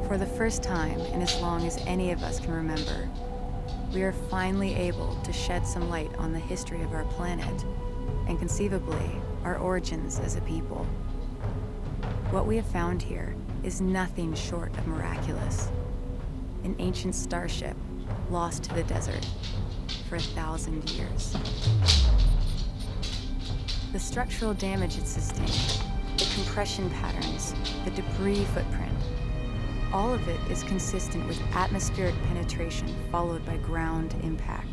For the first time in as long as any of us can remember, we are finally able to shed some light on the history of our planet, and conceivably, our origins as a people. What we have found here is nothing short of miraculous. An ancient starship lost to the desert for 1,000 years. The structural damage it sustained, the compression patterns, the debris footprint, all of it is consistent with atmospheric penetration followed by ground impact.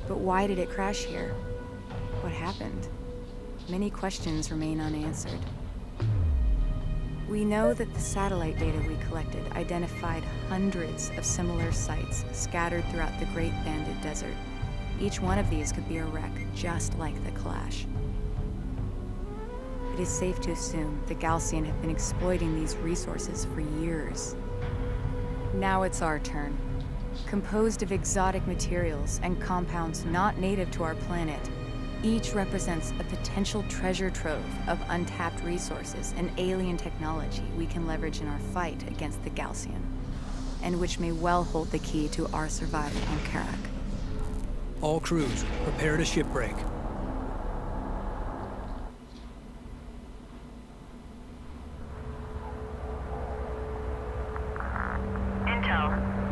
But why did it crash here? What happened? Many questions remain unanswered. We know that the satellite data we collected identified hundreds of similar sites scattered throughout the Great Banded Desert. Each one of these could be a wreck just like the Kalash. It is safe to assume the Galcian have been exploiting these resources for years. Now it's our turn. Composed of exotic materials and compounds not native to our planet, each represents a potential treasure trove of untapped resources and alien technology we can leverage in our fight against the Galcian, and which may well hold the key to our survival on Kharak. All crews, prepare to shipbreak.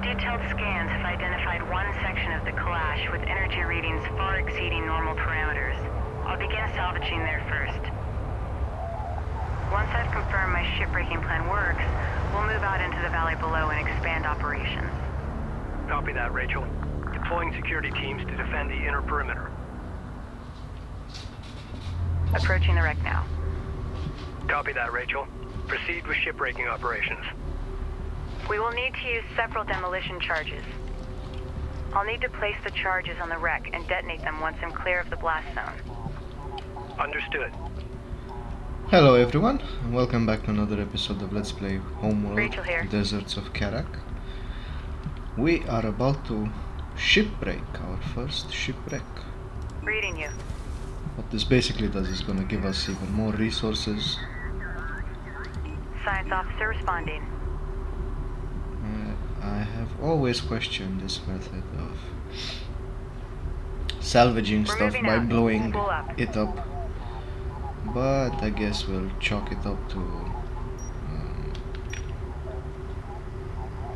Detailed scans have identified one section of the Kalash with energy readings far exceeding normal parameters. I'll begin salvaging there first. Once I've confirmed my shipbreaking plan works, we'll move out into the valley below and expand operations. Copy that, Rachel. Deploying security teams to defend the inner perimeter. Approaching the wreck now. Copy that, Rachel. Proceed with shipbreaking operations. We will need to use several demolition charges. I'll need to place the charges on the wreck and detonate them once I'm clear of the blast zone. Understood. Hello everyone, and welcome back to another episode of Let's Play Homeworld, Rachel here. Deserts of Kharak. We are about to shipbreak, our first shipwreck. Reading you. What this basically does is going to give us even more resources. Science officer responding. I have always questioned this method of salvaging stuff by blowing it up, but I guess we'll chalk it up to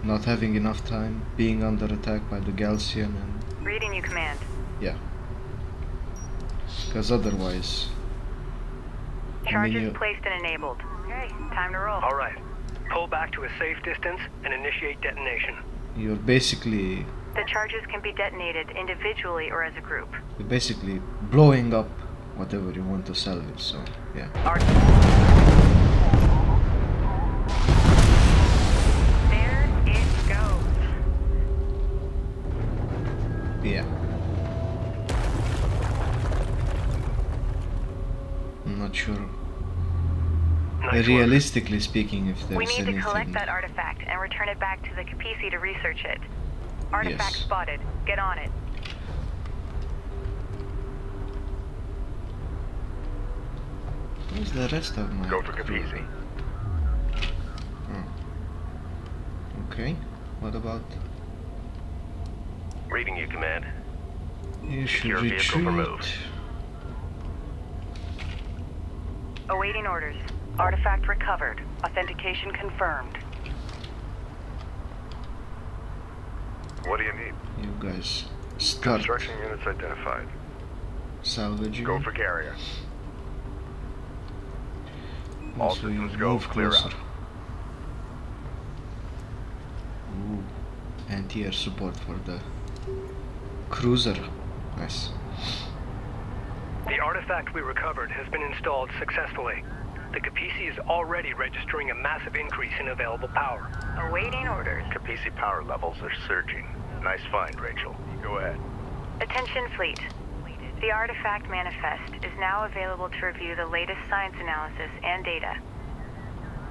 not having enough time, being under attack by the Galcian, and reading you, command. Yeah, because otherwise charges placed and enabled. Okay, time to roll. All right. Pull back to a safe distance and initiate detonation. You're basically... The charges can be detonated individually or as a group. You're basically blowing up whatever you want to salvage, so yeah. There it goes. Yeah. I'm not sure. Nice Realistically speaking, if there's we need anything... to collect that artifact and return it back to the Kapisi to research it. Artifact spotted. Get on it. Where's the rest of my... Go for Kapisi. Oh. Okay. What about... Reading you, command. You should Secure vehicle for move. retreat. Awaiting orders. Artifact recovered. Authentication confirmed. What do you need? You guys start Construction units identified. salvaging. Go for carrier. All Also, you systems go. move Clear closer. out. Ooh. Anti-air support for the cruiser. Nice. The artifact we recovered has been installed successfully. The Kapisi is already registering a massive increase in available power. Awaiting orders. Kapisi power levels are surging. Nice find, Rachel. Go ahead. Attention fleet. The artifact manifest is now available to review the latest science analysis and data.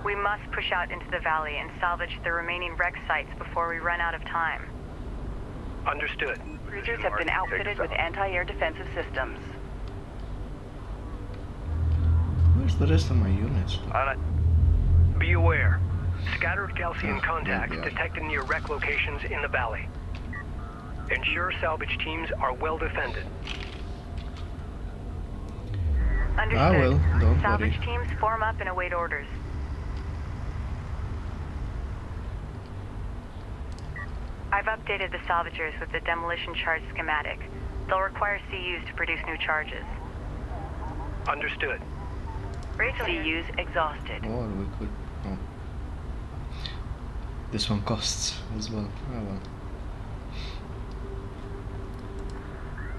We must push out into the valley and salvage the remaining wreck sites before we run out of time. Understood. Cruisers have been outfitted with anti-air defensive systems. Where's the rest of my units? Be aware. Scattered Gaussian Ah, contacts there we are. detected near wreck locations in the valley. Ensure salvage teams are well defended. Understood. I will, don't Salvage worry. teams form up and await orders. I've updated the salvagers with the demolition charge schematic. They'll require CUs to produce new charges. Understood. Rachel, CUs exhausted. Or we could. Oh. This one costs as well. Oh well.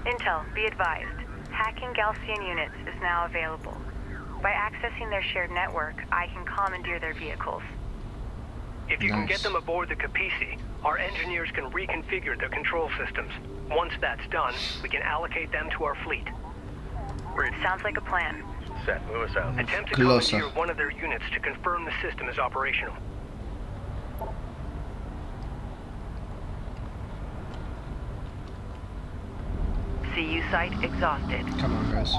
Intel, be advised. Hacking Gaussian units is now available. By accessing their shared network, I can commandeer their vehicles. If you can get Nice. them aboard the Capisi, our engineers can reconfigure their control systems. Once that's done, we can allocate them to our fleet. Sounds like a plan. Set. Lewis out. Attempt to Closer. commandeer one of their units to confirm the system is operational. CU site exhausted. Come on, guys.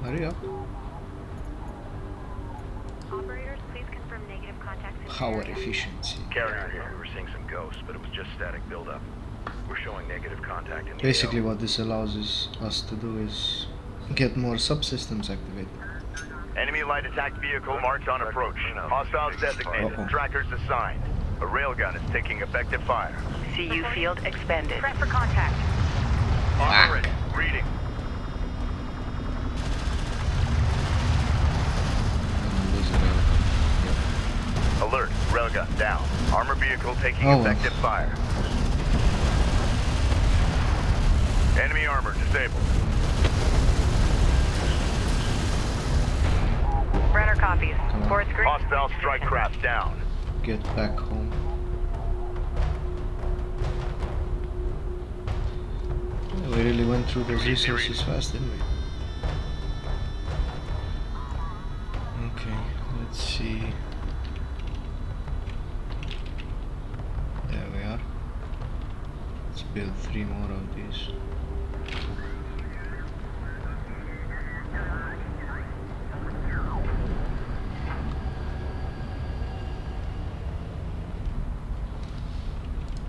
Hurry up. Operators, please confirm negative contacts. Power efficiency. Carrier here. We were seeing some ghosts, but it was just static buildup. We're showing negative contact in the Basically, AO. what this allows us to do is get more subsystems activated. Enemy light attack vehicle marked on approach. Hostiles designated. Uh-oh. Trackers assigned. A railgun is taking effective fire. CU field expended. Prep for contact. Armor reading. I'm losing it. Alert. Railgun down. Armor vehicle taking Oh. effective fire. Enemy armor disabled. Runner copies. Come on. Force group. Hostile strike craft down. Get back home. Yeah, we really went through those resources fast, didn't we? Okay, let's see. There we are. Let's build 3 more of these.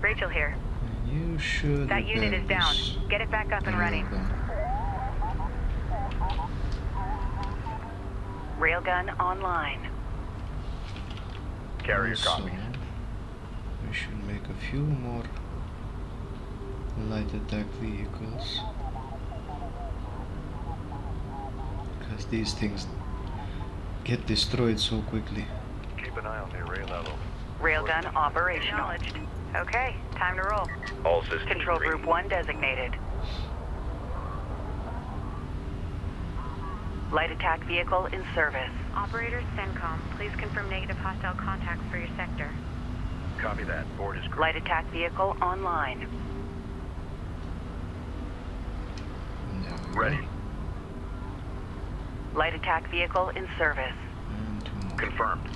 Rachel here. And you should. That unit repair is down. this Get it back up and running. railgun. Railgun online. Carrier Also, copies. we should make a few more light attack vehicles, because these things get destroyed so quickly. Keep an eye on the array level. Railgun operational. Okay, time to roll. All systems Control green. group 1 designated. Light attack vehicle in service. Operators, CENTCOM, please confirm negative hostile contacts for your sector. Copy that. Board is green. Light attack vehicle online. There we go. Ready. Light attack vehicle in service. And 2 more. Confirmed.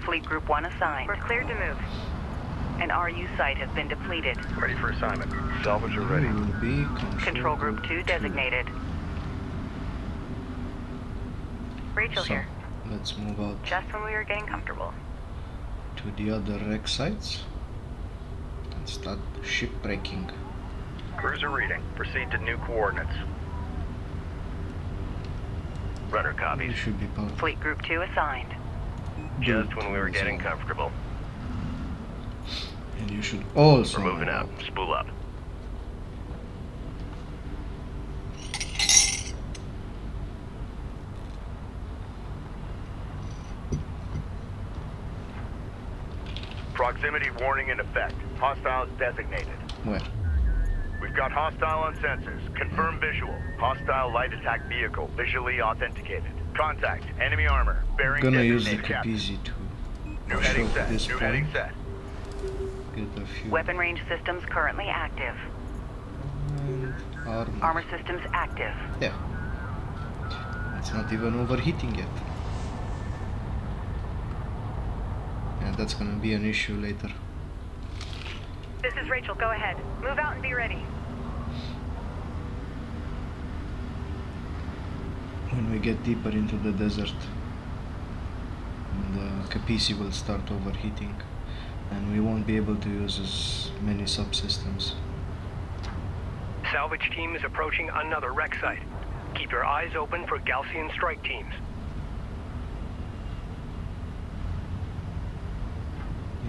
Fleet group 1 assigned. We're cleared to move. An RU site has been depleted. Ready for assignment. Salvager ready. Will be Control group 2 designated. Rachel So, here. let's move out Just when we were getting comfortable. to the other wreck sites and start shipbreaking. Cruiser reading. Proceed to new coordinates. Runner This copies. should be part of Fleet group 2 assigned. Just build when we were as getting well. comfortable. And you should also We're moving move out. Spool up. Proximity warning in effect. Hostiles designated. Where? We've got hostile on sensors. Confirm visual. Hostile light attack vehicle visually authenticated. Contact. Enemy armor. Bearing I'm gonna use the designated captain. Capizzi to New show heading at set. this New point. heading set. Get a few Weapon range systems currently active. and armor. Armor systems active. Yeah. It's not even overheating yet. Yeah, that's gonna be an issue later. This is Rachel. Go ahead. Move out and be ready. When we get deeper into the desert, the Capisi will start overheating, and we won't be able to use as many subsystems. Salvage team is approaching another wreck site. Keep your eyes open for Galcian strike teams.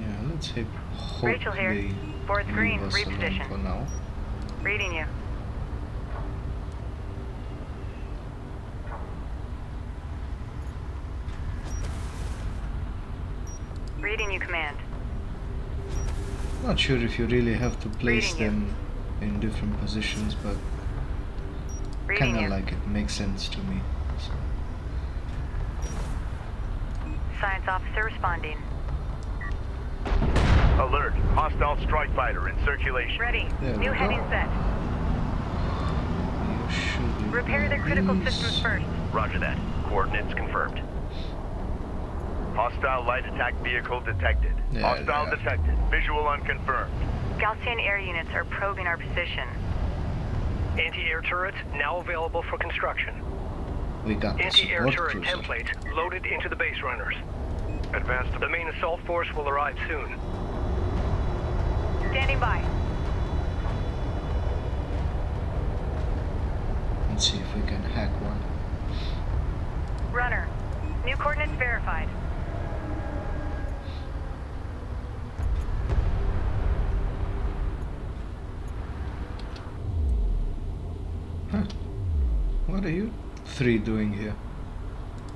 Yeah, let's hope Rachel here. they Board's leave green. us alone Reposition. for now. Reading you. Reading you, Command. Not sure if you really have to place Reading you. them in different positions, but Reading kinda you. like it makes sense to me. So, Science officer responding. Alert. Hostile strike fighter in circulation. Ready. There we New go. heading set. you should Repair the repair critical these. systems first. Roger that. Coordinates confirmed. Hostile light attack vehicle detected. Yeah, Hostile yeah. detected. Visual unconfirmed. Galcian air units are probing our position. Anti-air turrets now available for construction. We got the Anti-air support turret cruiser. templates loaded into the base runners. Advanced. The main assault force will arrive soon. Standing by. Let's see if we can hack one. Runner. New coordinates verified. Huh. What are you three doing here?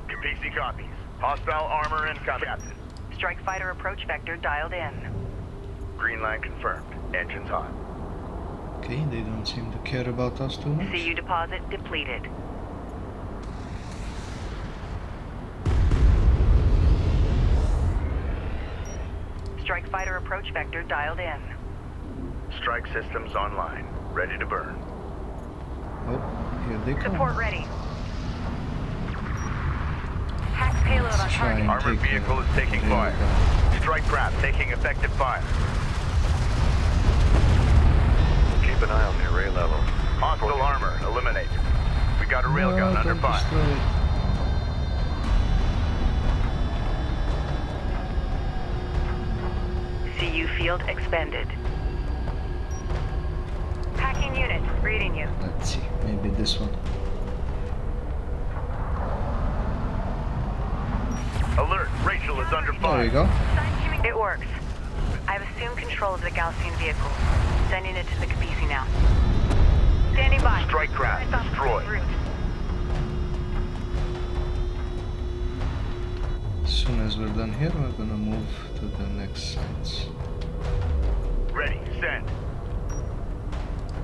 Capisi copies. Hostile armor incoming. Captain. Strike fighter approach vector dialed in. Green line confirmed. Engines hot. Okay, they don't seem to care about us too much. CU deposit depleted. Strike fighter approach vector dialed in. Strike systems online. Ready to burn. Oh, here they come. Support ready. Hack payload on Let's try target. and Armored take vehicle the is taking rail fire. down. Strike craft taking effective fire. Keep an eye on the array level. Hostile armor eliminated. We got a railgun No, under don't fire. destroy it. CU field expended. Hacking unit, reading you. Let's see, maybe this one. Alert, Rachel is under There fire. we go. It works. I've assumed control of the Galcian vehicle. Sending it to the Capisi now. Standing by. Strike craft Science officer en destroyed. route. As soon as we're done here, we're gonna move to the next sites. Ready, send.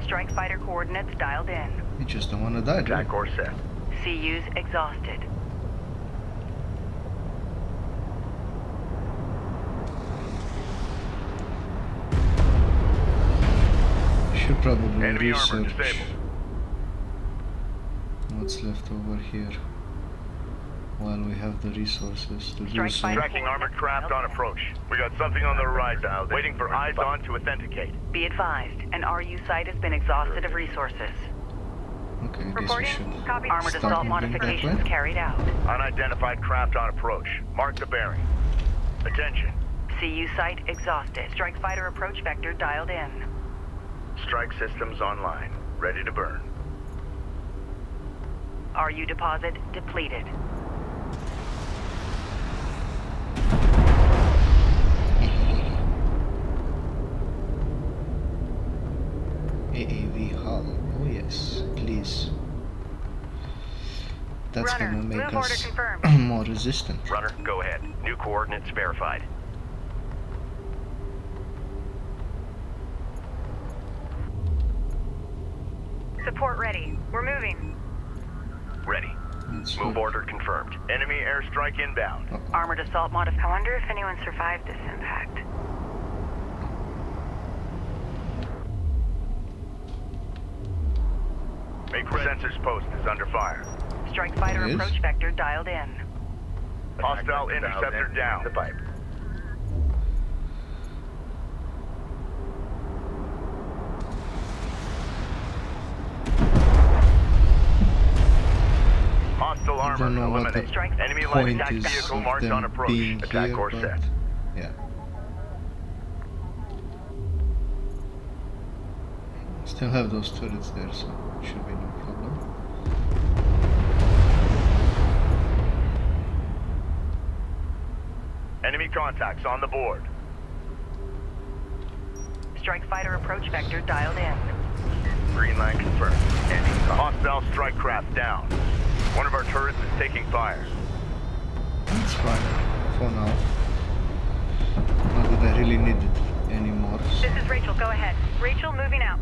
Strike fighter coordinates dialed in. We just don't wanna die, do we? Attack course set. CU's exhausted. Should probably Enemy armor research disabled. what's left over here while we have the resources to do Strike so. fighter. Tracking armored craft on approach. We got something on the horizon. Waiting for eyes on to authenticate. Be advised, an RU site has been exhausted of resources. Okay, I guess we Reporting. should. Copy. Armored start assault moving that modifications way. carried out. Unidentified craft on approach. Mark the bearing. Attention. CU site exhausted. Strike fighter approach vector dialed in. Strike systems online. Ready to burn. RU deposit depleted. AAV hull. Oh yes, please. That's Runner, gonna make move order us confirmed. more resistant. Runner, go ahead. New coordinates verified. Support ready. We're moving. Ready. Let's Move hope. order confirmed. Enemy airstrike inbound. Armored assault modification. I wonder if anyone survived this impact. Make sensors post is under fire. Strike fighter There is. approach vector dialed in. Hostile interceptor down. The pipe. Vehicle I don't armor know what the eliminated. Enemy light point attack is vehicle of marked on them approach. being Attack here, course but set. yeah. Still have those turrets there, so should be no problem. Enemy contacts on the board. Strike fighter approach vector dialed in. Green line confirmed. Ending. Hostile strike craft down. One of our turrets is taking fire. It's fine for now. Not that I really need it anymore. This is Rachel, go ahead. Rachel, moving out.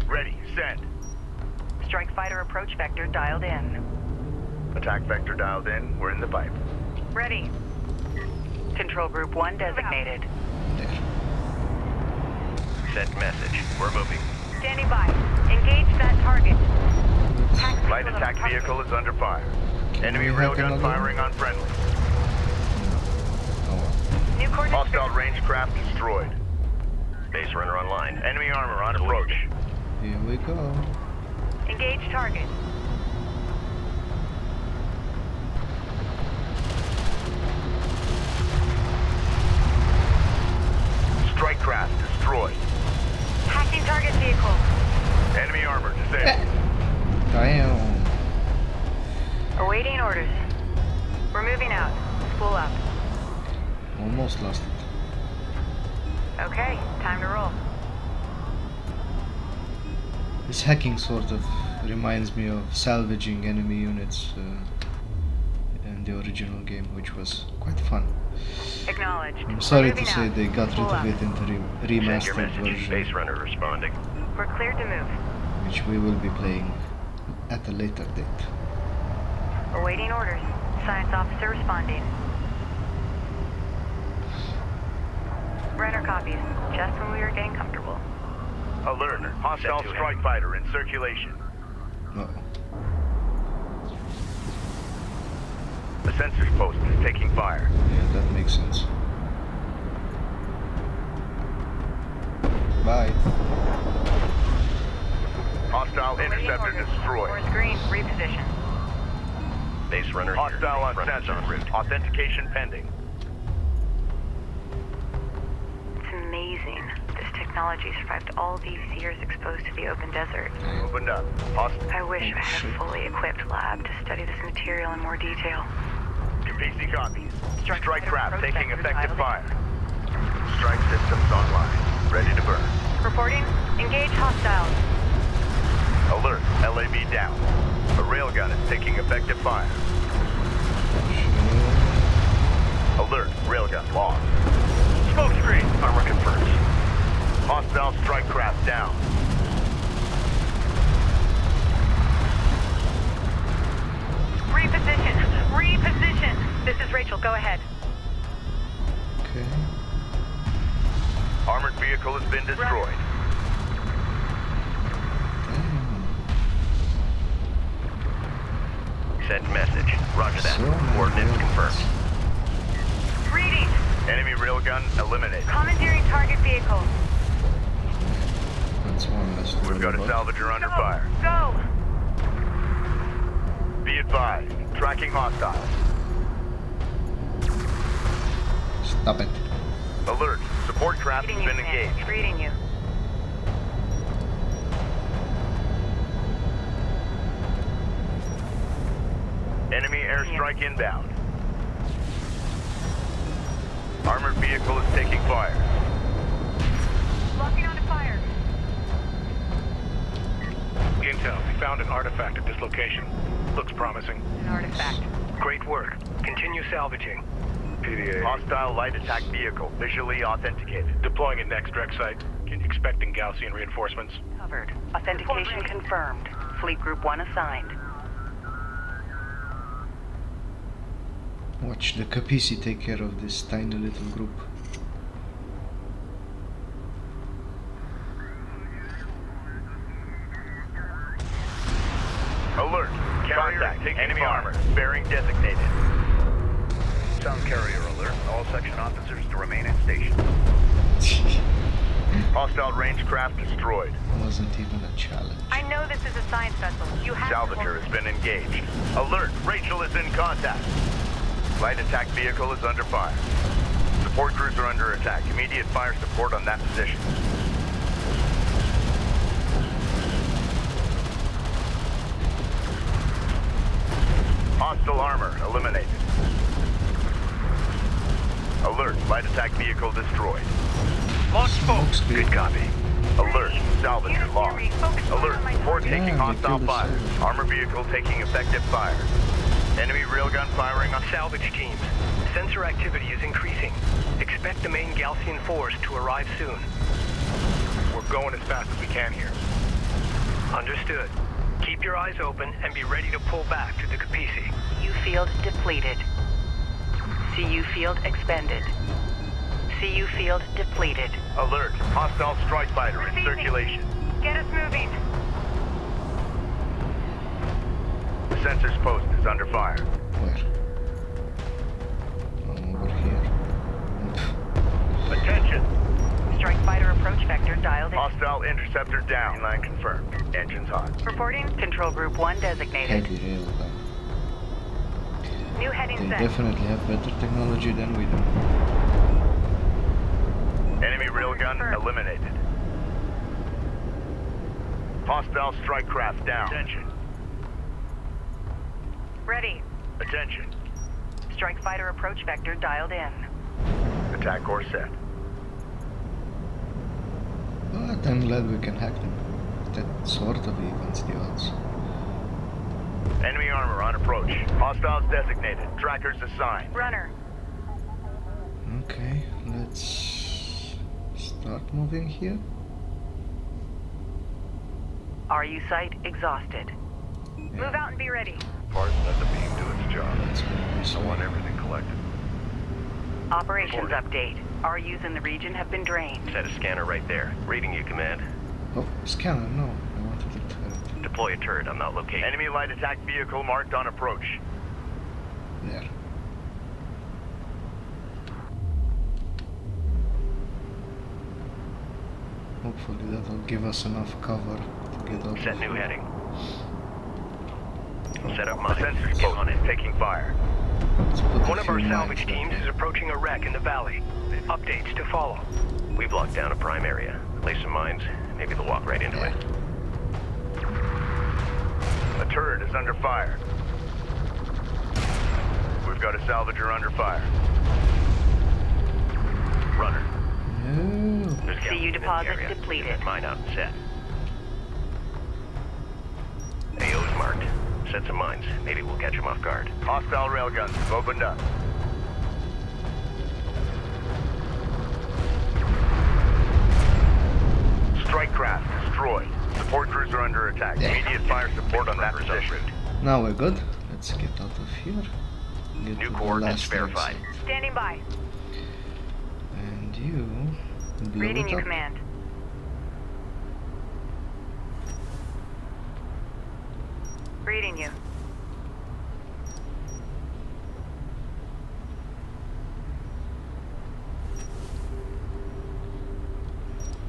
Ready. Send. Strike fighter approach vector dialed in. Attack vector dialed in. We're in the pipe. Ready. Control group 1 designated. There. Send message. We're moving. Standing by. Engage that target. Light attack vehicle is under fire. Enemy we have railgun another firing on friendly. Oh, New coordinates. Hostile range craft destroyed. Base runner online. Enemy armor on approach. here we go. Engage target. Strike craft destroyed. Hacking target vehicle. Enemy armor disabled. Damn. Awaiting orders. We're moving out. Spool up. Almost lost it. Okay, time to roll. This hacking sort of reminds me of salvaging enemy units in the original game, which was quite fun. Acknowledged. I'm sorry We're to moving say out. they got rid Spool of up. it in the remastered version, runner responding. We're cleared to move. which we will be playing at a later date. Awaiting orders. Science officer responding. Runner copies. Just when we were getting comfortable. Alert. Hostile strike fighter in circulation. Uh-oh. The sensors post is taking fire. Yeah, that makes sense. Bye. Hostile Awaiting interceptor orders. destroyed. Force green. Reposition. Base runner hostile on sensor. En route. Authentication pending. It's amazing. This technology survived all these years exposed to the open desert. Opened up. I wish I had a fully equipped lab to study this material in more detail. PC copies. Strike Strike fighter craft approach taking vector effective dialed fire. Strike systems online. Ready to burn. Reporting. Engage hostiles. Alert. LAV down. A railgun is taking effective fire. Alert. Railgun lost. Smoke screen. Armor confirmed. Hostile strike craft down. Reposition. Reposition. This is Rachel. Go ahead. Okay. Armored vehicle has been destroyed. Damn. Send message. Roger that. So many Coordinates units. confirmed. Reading. Enemy railgun eliminated. Commandeering target vehicle. That's one less to We've worry got a about. salvager under Go. fire. Go. Be advised. Tracking hostiles. Stop it. Alert. Support craft Reading has you, been Sam. engaged. Reading you. Enemy airstrike inbound. Armored vehicle is taking fire. Locking onto fire. Intel, we found an artifact at this location. Looks promising. An artifact. Great work. Continue salvaging. PDA. Hostile light attack vehicle visually authenticated. Deploying at next direct site. Expecting Gaussian reinforcements. Covered. Authentication confirmed. Fleet Group 1 assigned. Watch the Capisi take care of this tiny little group. Alert. Carrier taking enemy armor. Bearing designated. Sound carrier alert. All section officers to remain at station. Hostile range craft destroyed. Wasn't even a challenge. I know this is a science vessel. You have Salvager has been engaged. Alert! Rachel is in contact. Light attack vehicle is under fire. Support crews are under attack. Immediate fire support on that position. Hostile armor eliminated. Alert! Light attack vehicle destroyed. Lost smoke. Good copy. Alert! Salvager lost. Alert! Support taking Yeah, hostile they killed the fire. salvager. Armor vehicle taking effective fire. Enemy railgun firing on Salvage teams. Sensor activity is increasing. Expect the main Galcian force to arrive soon. We're going as fast as we can here. Understood. Keep your eyes open and be ready to pull back to the Capisi. CU field depleted. CU field expended. CU field depleted. Alert! Hostile strike fighter in Receiving. circulation. Get us moving. The sensors post is under fire. Where? Over here. Attention! Strike fighter approach vector dialed in. Hostile interceptor down. Line confirmed. Engines hot. Reporting. Control group 1 designated. Heavy railgun. New heading They set. definitely have better technology than we do. Enemy railgun Confirmed. eliminated. Hostile strike craft down. Attention. Ready. Attention. Strike fighter approach vector dialed in. Attack course set. But I'm glad we can hack them. That sort of evens the odds. Enemy armor on approach. Hostiles designated. Trackers assigned. Runner. Okay, let's start moving here. RU site exhausted. Move out and be ready. Parts let the beam do its job. Let's go this way. everything collected. Operations update. RUs in the region have been drained. Set a scanner right there. Reading you, Command. Oh, scanner, no. I wanted a turret. Deploy a turret. I'm not located. Enemy light attack vehicle marked on approach. There. Hopefully that'll give us enough cover to get out Set of new here. heading. Set up The mine. sensors Get on it. post taking fire. Let's put a One of our few salvage mines teams down is approaching a wreck in the valley. Updates to follow. We've locked down a prime area. Place some mines. Maybe they'll walk right into it. A turret is under fire. We've got a salvager under fire. Runner. No. There's CU Galcian in the deposit area. depleted. Get that mine out and set. AO's marked. Set some mines. Maybe we'll catch them off guard. Hostile railguns have opened up. Strike craft destroyed. Support crews are under attack. Yeah. Immediate fire support on that Runners en position. route. Now we're good. Let's get out of here. Get New to the coordinates last verified. exit. Standing by. And you deal Reading it you, up. command. Reading you.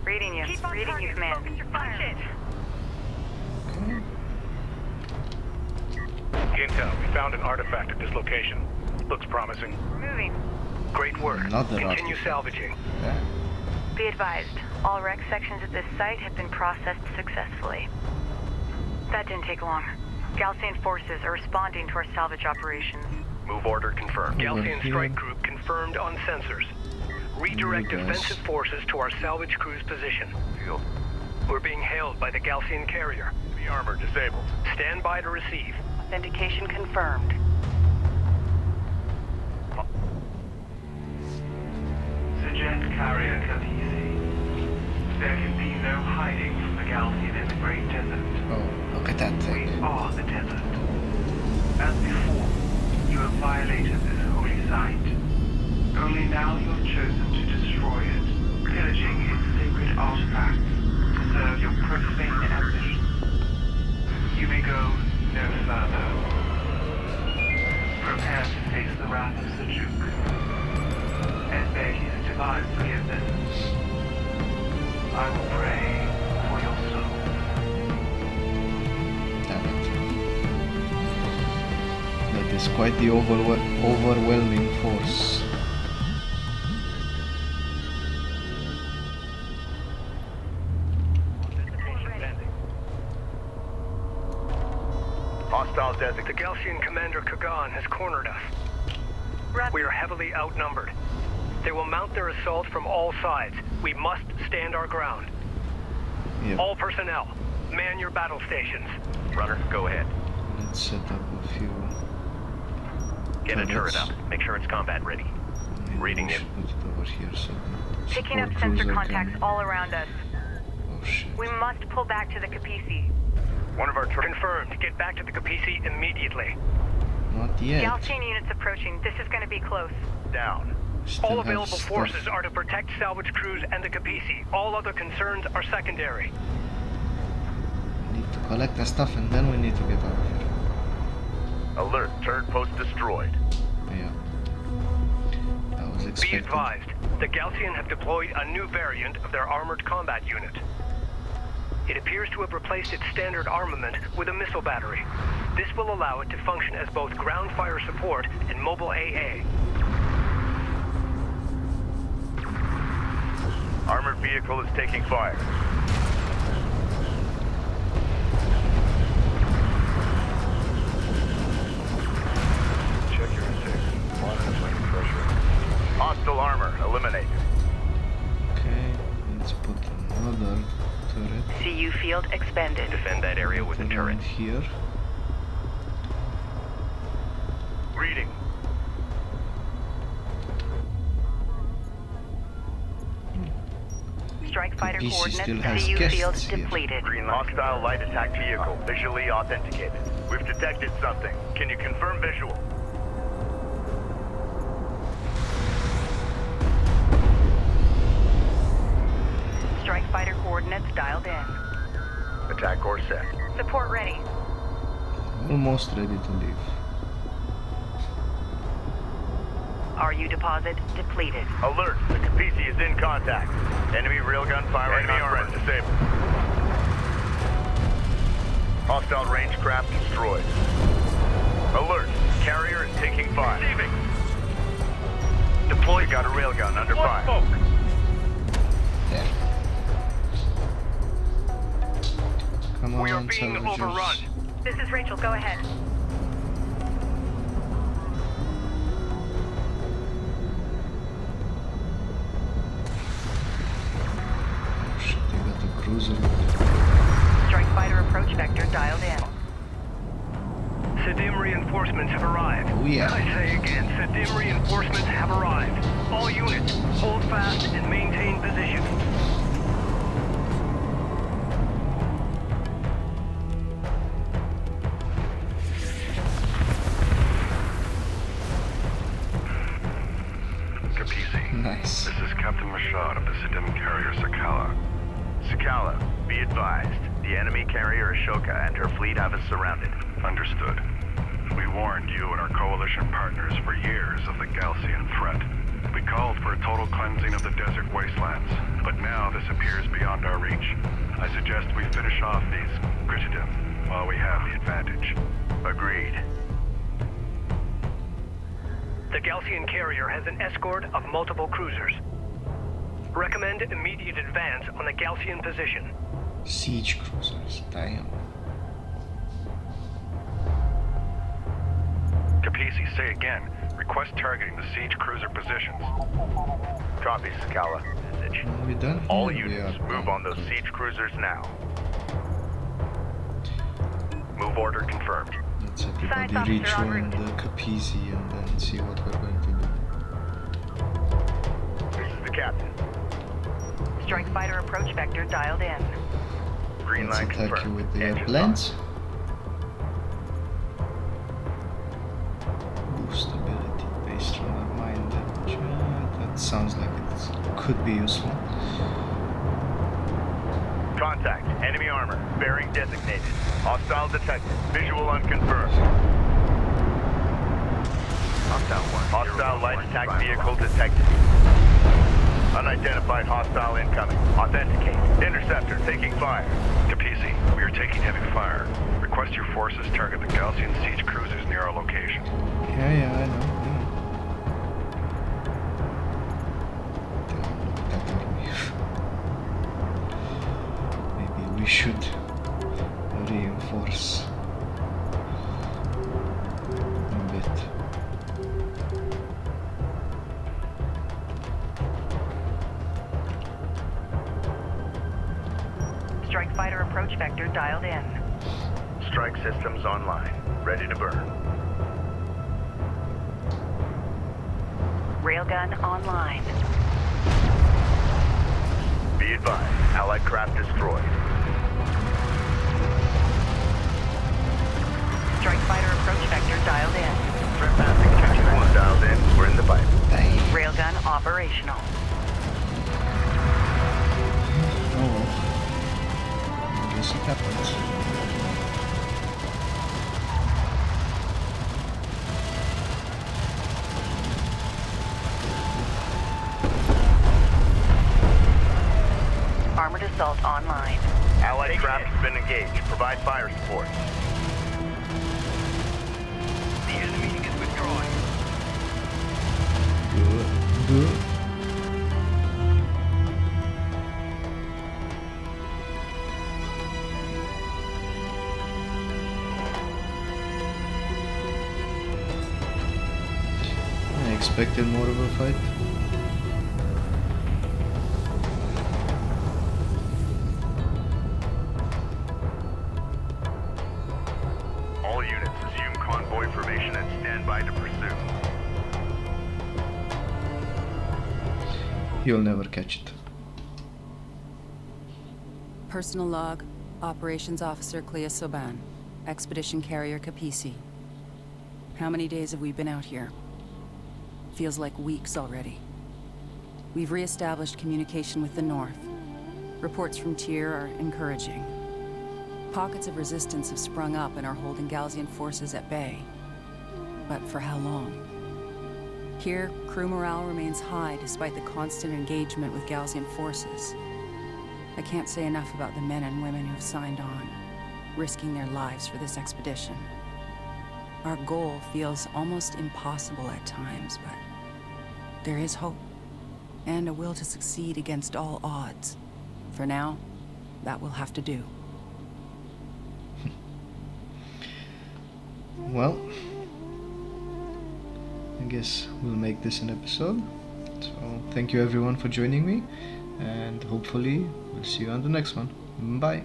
Reading you. Reading you, command. Punch it. Okay. Intel, we found an artifact at this location. Looks promising. Moving. Great work. Another Continue artifact. salvaging. Yeah. Be advised, all wreck sections at this site have been processed successfully. That didn't take long. Galcian forces are responding to our salvage operations. Move order confirmed. Over Galcian here. strike group confirmed on sensors. Redirect Here we go. defensive forces to our salvage crew's position. Field. We're being hailed by the Galcian carrier. Enemy armor disabled. Stand by to receive. Authentication confirmed. Suggest carrier Capisi. There can be no hiding from the Galcian in the Great Desert. Oh, look at that We thing. are the desert. As before, you have violated this holy site. Only now you have chosen to destroy it, pillaging its sacred artifacts to serve your profane ambitions. You may go no further. Prepare to face the wrath of Seljuk and beg his divine forgiveness. final prey for your soul. Damn it. That is quite the overwhelming force. Hostile The designate. Galcian commander Kagan has cornered us. We are heavily outnumbered. They will mount their assault from all sides. We must stand our ground. Yep. All personnel, man your battle stations. Runner, go ahead. Let's set up a few. Get a turret turrets. up. Make sure it's combat ready. Maybe Reading we it. should put it over here so the Picking up support sensor cruiser contacts can... all around us. Oh shit. We must pull back to the Capisi. One of our Confirmed. Get back to the Capisi immediately. Not yet. Galcian units approaching. This is going to be close. down. Still All have available stuff. forces are to protect salvage crews and the Capisi. All other concerns are secondary. We need to collect the stuff and then we need to get out of here. Alert, turret post destroyed. Yeah. I was Be expecting. advised, the Galcian have deployed a new variant of their armored combat unit. It appears to have replaced its standard armament with a missile battery. This will allow it to function as both ground fire support and mobile AA. Armored vehicle is taking fire. Check your intake. Monitor flame pressure. Hostile armor eliminated. Okay, let's put another turret CU field expended. Defend that area with a turret. around here. Reading. Strike fighter PC coordinates. still has CU guests field here. depleted. Green hostile light attack vehicle visually authenticated. We've detected something. Can you confirm visual? Strike fighter coordinates dialed in. Attack course set. Support ready. Almost ready to leave. RU deposit depleted. Alert, the Capisi is in contact. Enemy railgun firing on friend disabled. Hostile range craft destroyed. Alert, carrier is taking fire. Receiving. Deploy got a railgun under fire. There. Come We are on, being salvagers. overrun. This is Rachel. Go ahead. Oh shit, they got a cruiser. Strike fighter approach vector dialed in. Sedim reinforcements have arrived. Oh yeah. I say again, Sedim reinforcements have arrived. All units, hold fast and maintain position. Capisi. Nice. This is Captain Mashad of the Sedim carrier Sakala. Sakala, be advised. The enemy carrier Ashoka and her fleet have us surrounded. Understood. We warned you and our coalition partners for years of the Galcian threat. We called for a total cleansing of the desert wastelands, but now this appears beyond our reach. I suggest we finish off these Gritidim while we have the advantage. Agreed. The Galcian carrier has an escort of multiple cruisers. Recommend immediate advance on the Galcian position. Siege cruisers, damn. Capisi, say again. Request targeting the siege cruiser positions. Copy, Sakala. Message. Are we done? All Yeah, we units, are move done. on those siege cruisers now. Move order confirmed. Let's Science everybody officer en rejoin route. the Capisi and then see what we're going to do. This is the captain. Strike fighter approach vector dialed in. Green Let's line attack you confirmed. with the Engine airplanes. Boost ability based on our mind damage. That sounds like it could be useful. on. Contact. Enemy armor. Bearing designated. Hostile detected. Visual unconfirmed. Hostile light attack vehicle detected. Unidentified hostile incoming. Authenticate. Interceptor taking fire. Capisi, we are taking heavy fire. Request your forces target the Gaussian siege cruisers near our location. Yeah, I know. Maybe we should reinforce a bit. Strike fighter approach vector dialed in. Strike systems online. Ready to burn. Railgun online. Be advised. Allied craft destroyed. Strike fighter approach vector dialed in. Threat mapping check 1 dialed in. We're in the pipe. Railgun operational. Oh well. I guess it happens. Armored assault online. Allied craft has been engaged. Provide fire support. The enemy is withdrawing. Good. I expected more of a fight. All units assume convoy formation and stand by to pursue. You'll never catch it. Personal log, Operations Officer Clea Soban, Expedition Carrier Capisi. How many days have we been out here? Feels like weeks already. We've re-established communication with the North. Reports from Tyr are encouraging. Pockets of resistance have sprung up and are holding Gaussian forces at bay. But for how long? Here, crew morale remains high despite the constant engagement with Gaussian forces. I can't say enough about the men and women who've signed on, risking their lives for this expedition. Our goal feels almost impossible at times, but there is hope, and a will to succeed against all odds. For now, that will have to do. Well, I guess we'll make this an episode. So thank you everyone for joining me, and hopefully we'll see you on the next one. Bye.